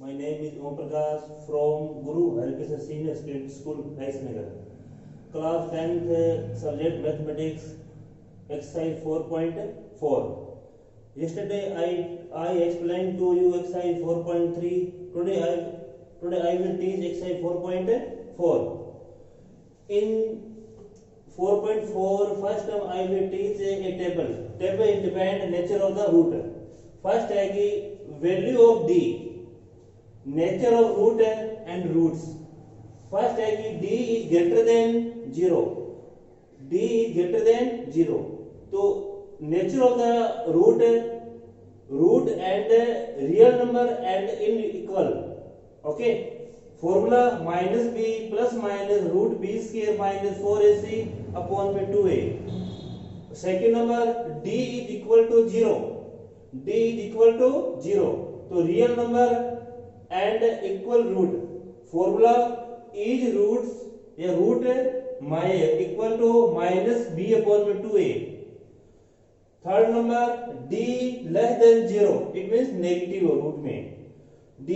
My name is Om Prakash from Guru Harikrishna Senior Secondary School, Nagar. Class 10th, subject Mathematics, exercise 4.4. Yesterday I explained to you exercise 4.3. Today I will teach exercise 4.4. In 4.4, first term I will teach a table. Table is depend nature of the root. First है कि value of d, nature of root and roots. First है कि d is greater than 0. d is greater than 0. तो nature of the root and real number and unequal. Okay. Formula minus b plus minus root b square minus 4ac upon by 2a. Second number d is equal to 0. d is equal to 0. तो real number and equal root. Formula is roots या root equal to minus b upon by 2a. Third number d less than 0. It means negative root में. d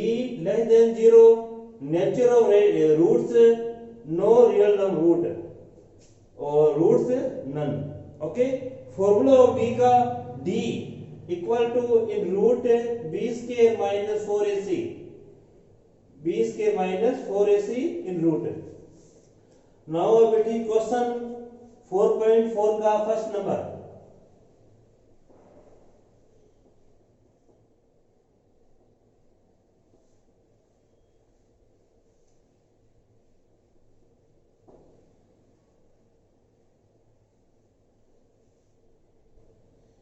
less than 0. Nature of roots no real number root or roots none. Okay. Formula of b का d equal to in root b square minus 4ac. b square minus 4ac in root. Now I will take question 4.4 का first number.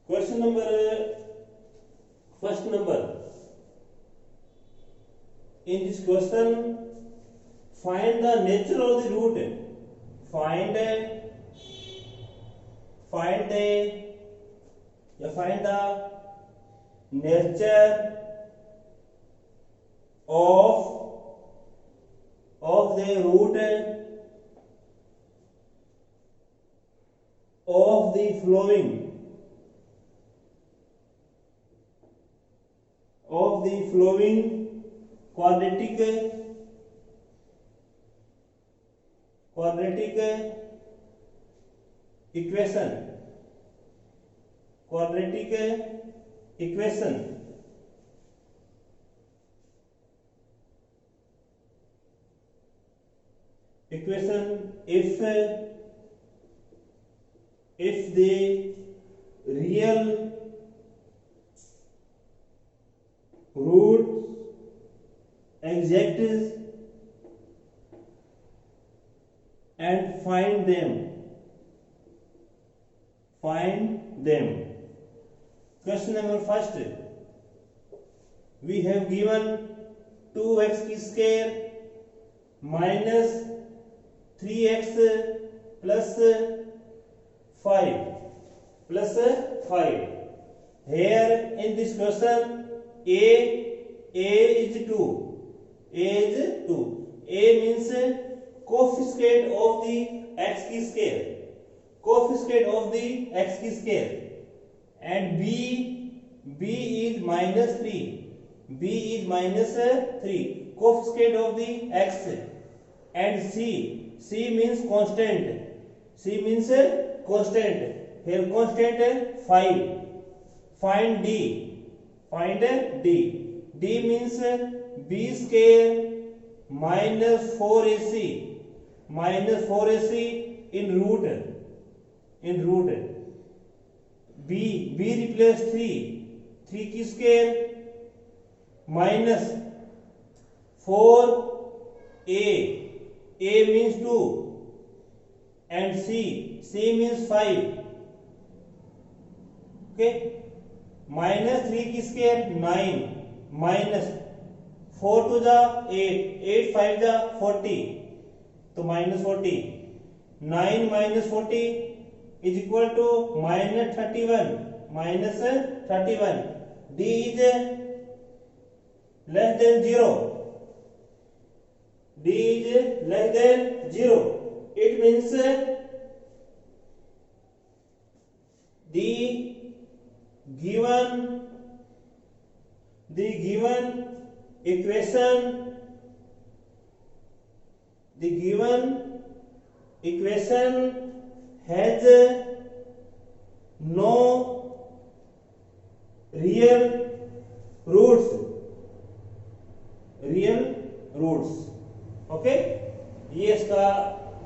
Question number first number. In this question, find the nature of the root. Find the nature of the root of the following. Quadratic equation. If the real roots exist and find them. Question number first. We have given 2x square minus 3x plus 5 Here in this question a is 2. A means coefficient of the x square. And b is minus 3. Coefficient of the x. And c means constant. Here constant 5. Find d. D means b square minus 4ac in root. B replace 3 की square minus 4a means 2 and c means 5. Okay. Minus 3 की square 9 minus 4 to the 8 5 the 40 तो minus 40. 9 minus 40 is equal to minus 31. D is less than 0. It means the given equation, the given equation has no real roots. Okay, ये इसका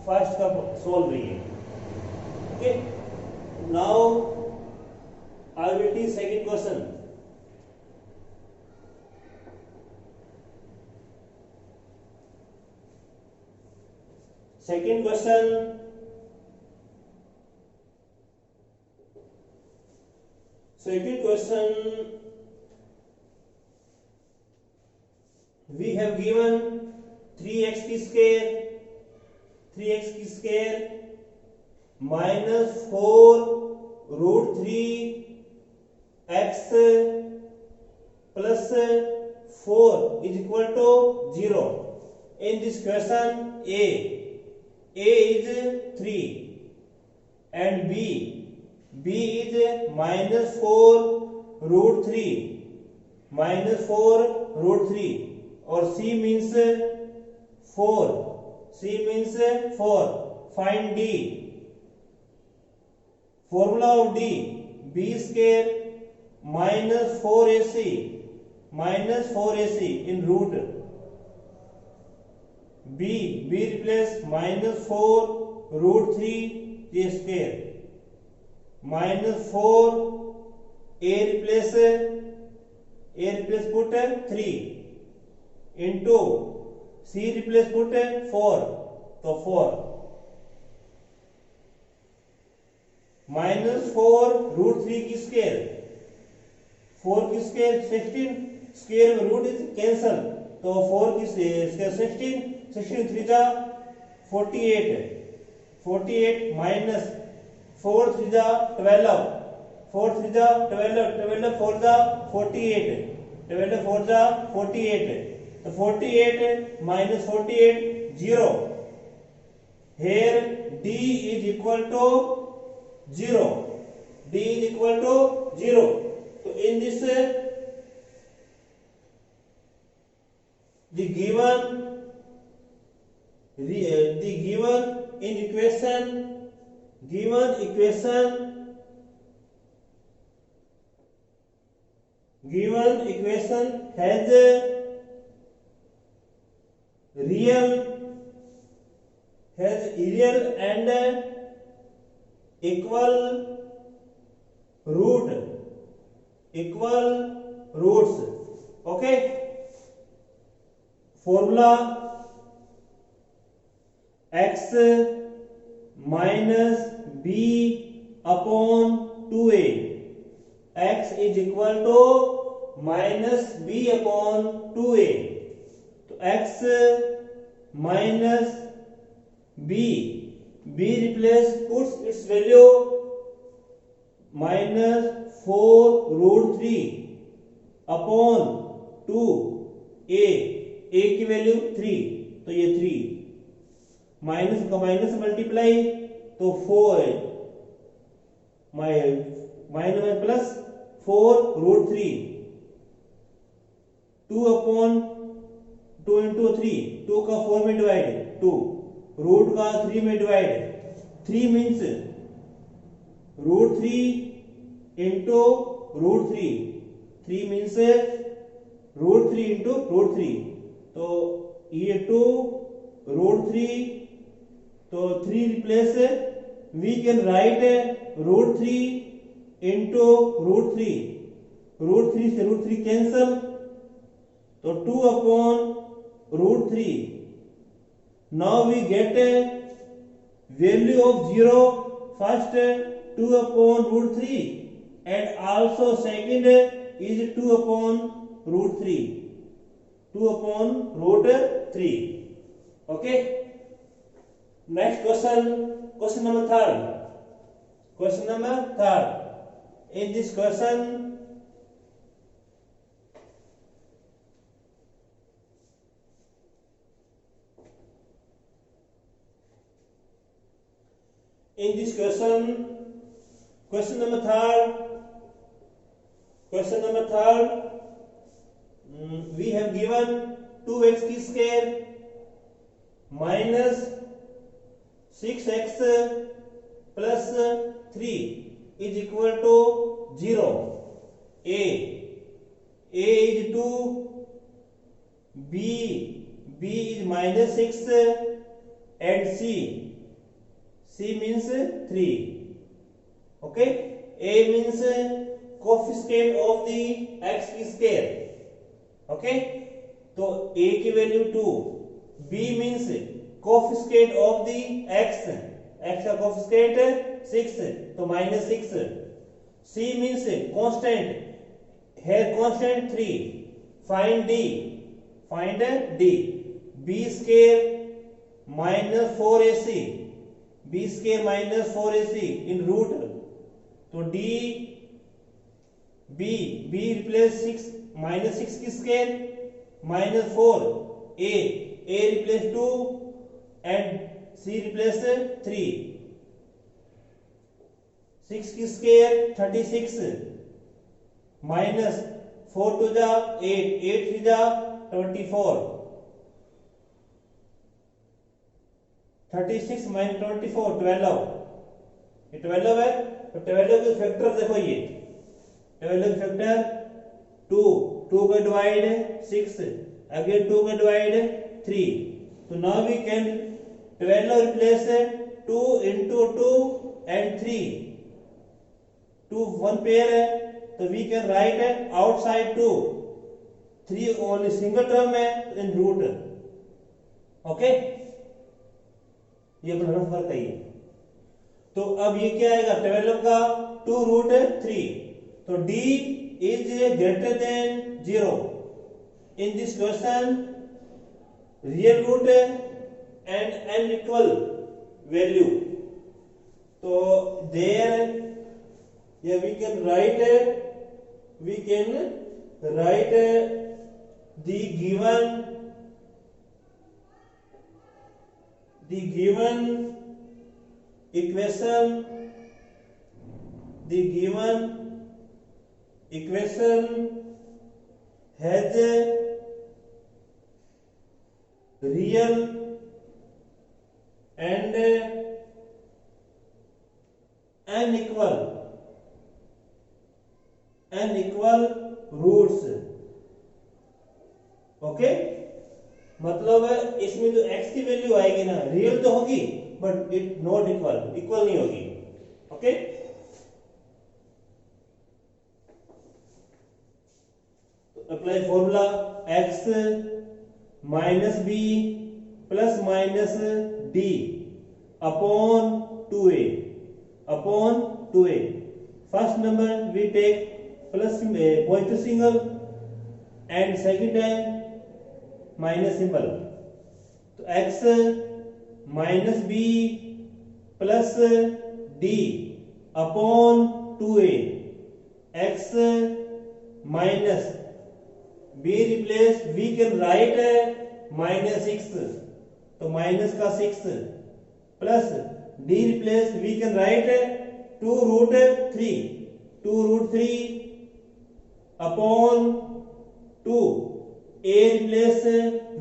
first का solve है। Okay, now I will take second question. Second question, we have given 3x square minus 4 root 3 x plus 4 is equal to 0. In this question, A is 3 and B is minus 4 root 3 or C means 4. Find D. Formula of D, B square minus 4AC in root. B replace minus 4 root 3 A square minus 4 A replace put 3 into C replace put 4, so 4 minus 4 root 3 की square, 4 की square 16, square में root is cancel, तो 4 की square 16 3 जा 48 minus 4 3 जा 12, 4 3 जा 12 4 जा 48, 12 4 जा 48, तो 48 minus 48 0. Here D is equal to 0. So in this the given in equation has real and equal roots. Okay, formula x minus b upon 2a. X is equal to minus b upon 2a. तो x minus b replace puts its value minus 4 root 3 upon 2a. a की value 3, तो ये 3 minus का minus multiply, तो 4 minus plus 4 root 3 2 upon 2 into 3, 2 का 4 में divide 2, root का 3 में divide 3 means root 3 into root 3 means root 3 into root 3, तो ये 2 रूट 3, तो 3 replace we can write root 3 into root 3 से रूट 3 कैंसल, तो 2 upon root 3. Now we get value of 0 first 2 upon root 3 and also second is 2 upon root 3. 2 upon root 3. Okay. Next question number third. In this question, question number third. we have given 2x की square minus 6x plus 3 is equal to 0. a is 2, b is minus 6 and c means 3. Okay, a means coefficient of the x की square. Okay, तो a की value 2, b means coefficient of the x, x का coefficient 6 तो minus 6. c means constant, here constant 3. Find d. b square minus 4ac, b square minus 4ac in root. तो d b replace 6 minus 6 की square minus 4, a replace 2 and c replace 3. 6 की square 36 minus 4 to जा 8, 8 three जा 24. 36 minus 24 12. ये 12 है, तो 12 के factor देखो, ये 12 के फैक्टर 2 का डिवाइड 6, अगेन 2 का डिवाइड 3. तो now we can 12 replace 2 into 2 and 3. 2 one pair है, तो we can write outside 2. 3 only single term है इन रूट. ओके, ये अपना रफ वर्क है. तो अब ये क्या आएगा, 12 का 2 रूट 3. तो d is greater than 0. In this question, real root and unequal value. So there, yeah, we can write the given equation has real and unequal roots. Okay, मतलब इसमें जो x की वैल्यू आएगी ना, रियल तो होगी but it not equal नहीं होगी. Okay, apply formula x minus b plus minus d upon 2a. First number we take plus positive symbol and second time minus symbol. तो x minus b plus d upon 2a. x minus b replace, we can write minus 6, तो minus का 6 plus d replace, we can write 2 root 3 upon 2. a replace,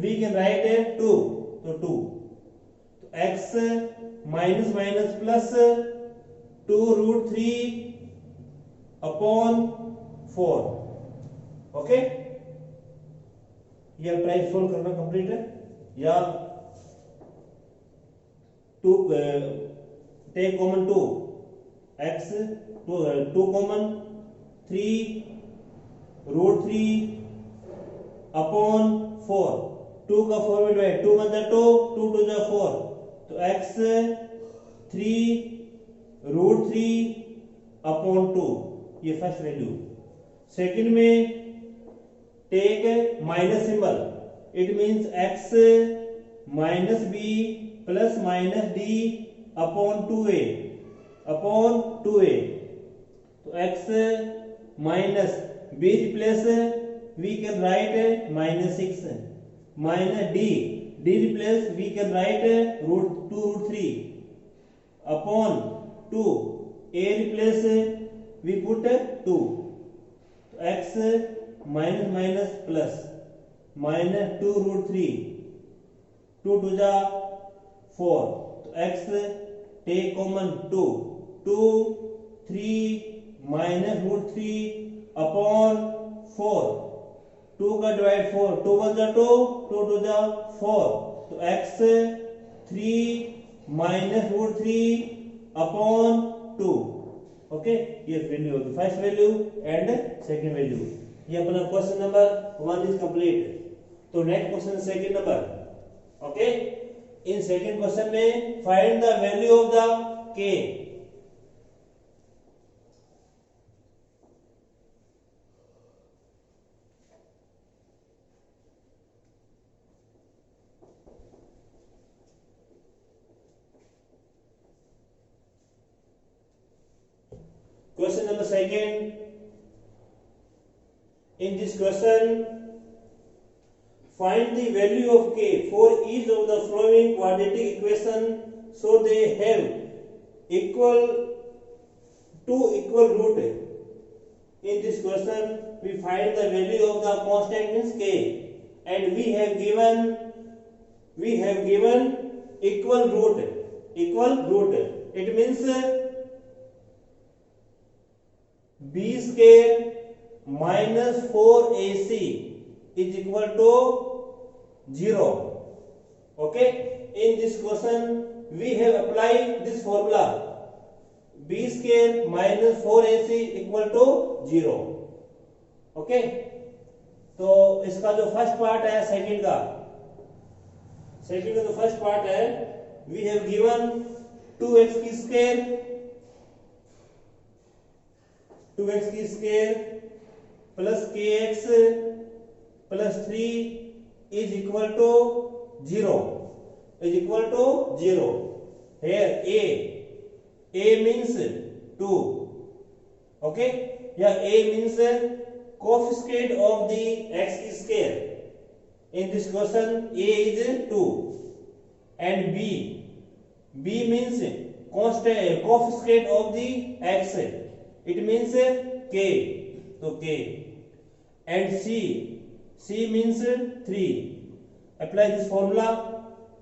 we can write 2, तो 2. तो x minus minus plus 2 root 3 upon 4. Okay, ये try solve करना complete है. या to take common 2 x 2 common 3 root 3 upon 4. 2 का 4 में divide, 2 1 2, 2 2 4. तो x 3 root 3 upon 2, ये फर्स्ट वैल्यू. सेकंड में take minus symbol, it means x minus b plus minus d upon 2a. तो x minus b replace, we can write minus 6 minus d replace, we can write root 3 upon 2. a replace, we put 2. तो x minus minus plus minus 2√3 2 टू जा 4 तो x take common 2 2 3 minus √3 upon 4 2 का divide 4 2 1 जा 2 2 2 जा 4 तो x 3 minus √3 upon 2 okay ये value होगी first value and second value. ये अपना क्वेश्चन नंबर 1 इज कंप्लीट। तो next question second number okay. In second question में find the value of the k। Question number second. In this question, find the value of k for each of the following quadratic equation so they have two equal root. In this question, we find the value of the constant means k, and we have given equal root. It means b square minus 4ac is equal to 0. Okay, in this question we have applied this formula b square minus 4ac equal to 0. Okay, तो इसका जो first part है second का जो first part है we have given 2x की square plus kx plus 3 is equal to 0 here a means 2 okay yeah a means coefficient of the x square. In this question a is 2 and b means constant coefficient of the x, it means k, so k, and c means 3. Apply this formula.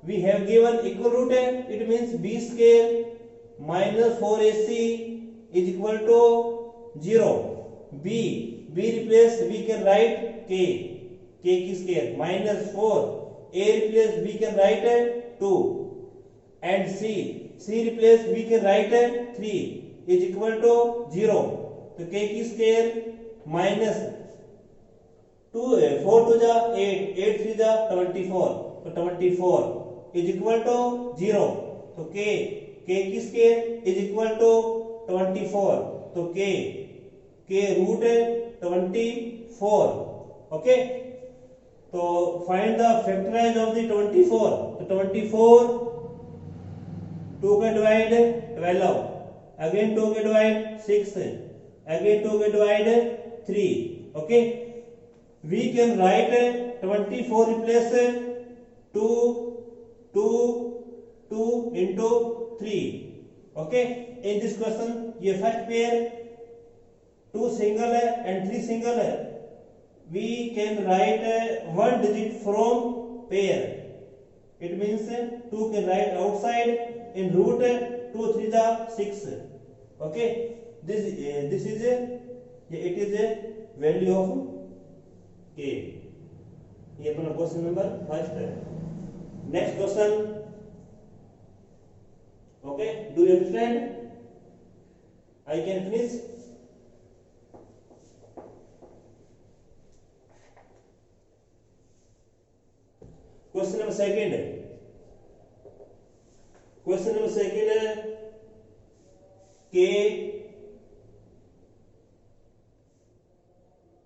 We have given equal root, it means b square minus 4ac is equal to 0. b replace we can write k की square minus 4, a replace we can write 2, and c replace we can write 3 is equal to 0. तो k की square minus 4 to जा 8 8 3 जा 24 तो 24 is equal to 0. तो k की square is equal to 24 तो k root 24. Okay तो find the factorise of the 24. तो 24 2 का डिवाइड 12 again 2 के डिवाइड 6 again 2 के divide 3. Okay we can write 24 replace 2 into 3. okay in this question ये first pair 2 single है and 3 single है. we can write one digit from pair, it means 2 can write outside in root 2 3 जा 6. okay this is it is a value of k. ये अपना question number first है. Next question okay do you understand? I can finish. Question number second है. k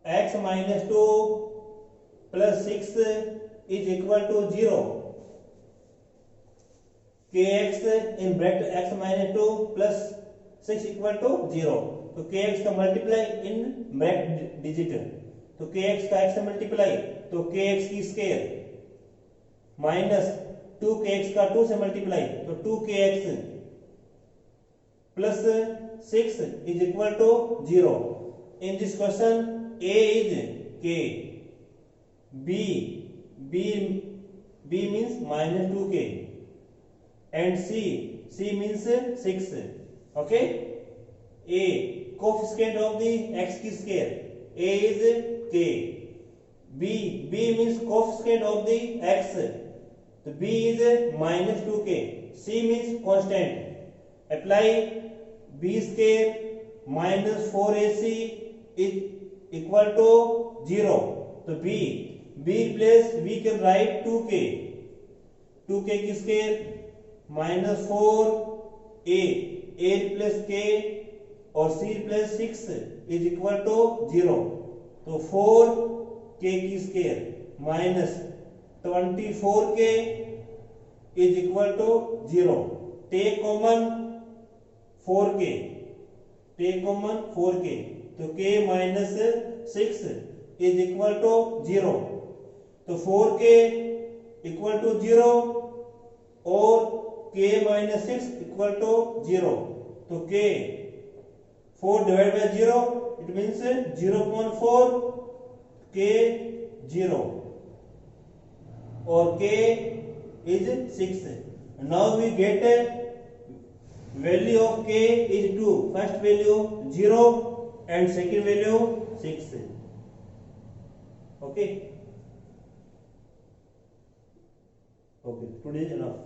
x minus 2 plus 6 is equal to 0. kx in bracket x minus 2 plus 6 equal to 0. तो kx का multiply in bracket digit, तो kx का x से multiply तो kx की square minus 2kx का 2 से मल्टीप्लाई तो 2kx plus 6 is equal to 0. In this question a is k. b b b means minus 2k, and c means 6. Okay. A coefficient of the x की square, a is k. b means coefficient of the x, so b is minus 2k. c means constant. Apply b square minus 4ac is equal to 0. तो b plus b can write 2k की square minus 4a plus k और c plus 6 is equal to 0. तो 4k की square minus 24k is equal to 0. Take common 4k, तो k minus 6 is equal to 0. तो 4k equal to 0 और k minus 6 equal to 0. तो k 4 divide by 0 it means 0.4 k 0 और k is 6. Now we get value of k is 2. First value 0 and second value 6. Okay. Today is enough.